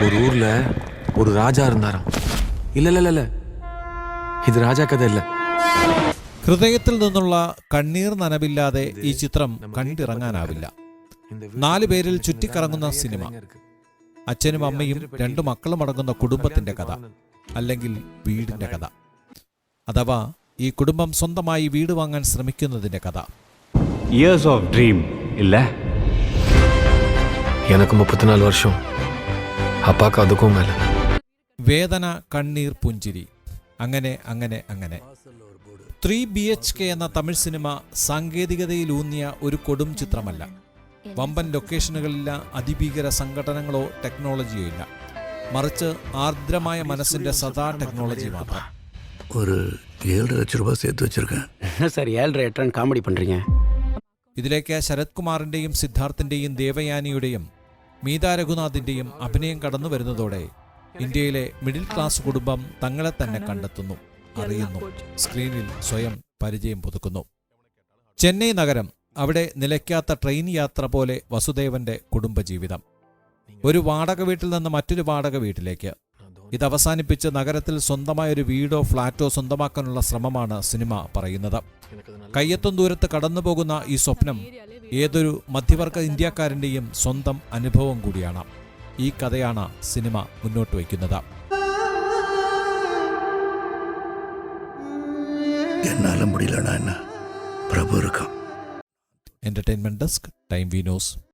ஒரு ஊர்ல ஒரு ராஜா இருந்தாராம். ഇല്ല ഇത് രാജാ കഥയല്ല. ഹൃദയത്തിൽ നിന്നുള്ള കണ്ണീർ നനവില്ലാതെ ഈ ചിത്രം കണ്ടിറങ്ങാനാവില്ല. 4 പേരിൽ ചുറ്റിക്കറങ്ങുന്ന സിനിമ. അച്ഛനും അമ്മയും 2 മക്കളും അടങ്ങുന്ന കുടുംബത്തിന്റെ കഥ, അല്ലെങ്കിൽ വീടിന്റെ കഥ. അഥവാ ഈ കുടുംബം സ്വന്തമായി വീട് വാങ്ങാൻ ശ്രമിക്കുന്നതിന്റെ കഥ. ഇയേഴ്സ് ഓഫ് ഡ്രീം ഇല്ല. എനിക്ക് 34 വർഷം, അപ്പാക്ക് അതുക്കും മേലെ. വേദന, കണ്ണീർ, പുഞ്ചിരി, അങ്ങനെ അങ്ങനെ അങ്ങനെ. 3 BHK എന്ന തമിഴ് സിനിമ സാങ്കേതികതയിലൂന്നിയ ഒരു കൊടും ചിത്രമല്ല. വമ്പൻ ലൊക്കേഷനുകളില്ല, അതിഭീകര സംഘടനകളോ ടെക്നോളജിയോ ഇല്ല. മറിച്ച് ആർദ്രമായ മനസ്സിന്റെ സദാ ടെക്നോളജി മാത്രം. ഒരു 7 ലക്ഷം രൂപ சேர்த்து வச்சிருக்கேன். சார் 7.5 காமெடி பண்றீங்க. ഇതിലേക്ക് ശരത് കുമാറിന്റെയും സിദ്ധാർത്ഥിന്റെയും ദേവയാനിയുടെയും മീതാ രഘുനാഥിന്റെയും അഭിനയം കടന്നു വരുന്നതോടെ ഇന്ത്യയിലെ മിഡിൽ ക്ലാസ് കുടുംബം തങ്ങളെ തന്നെ കണ്ടെത്തുന്നു, അറിയുന്നു, സ്ക്രീനിൽ സ്വയം പരിചയം പുതുക്കുന്നു. ചെന്നൈ നഗരം, അവിടെ നിലയ്ക്കാത്ത ട്രെയിൻ യാത്ര പോലെ വസുദേവന്റെ കുടുംബജീവിതം. ഒരു വാടക വീട്ടിൽ നിന്ന് മറ്റൊരു വാടക വീട്ടിലേക്ക്. ഇത് അവസാനിപ്പിച്ച് നഗരത്തിൽ സ്വന്തമായൊരു വീടോ ഫ്ളാറ്റോ സ്വന്തമാക്കാനുള്ള ശ്രമമാണ് സിനിമ പറയുന്നത്. കയ്യെത്തും ദൂരത്ത് കടന്നുപോകുന്ന ഈ സ്വപ്നം ഏതൊരു മധ്യവർഗ ഇന്ത്യക്കാരൻ്റെയും സ്വന്തം അനുഭവം കൂടിയാണ്. ഈ കഥയാണ് സിനിമ മുന്നോട്ട് വയ്ക്കുന്നത്. என்னால முடியலன்னா என்ன, பிரபு இருக்கான். Entertainment desk, time we news.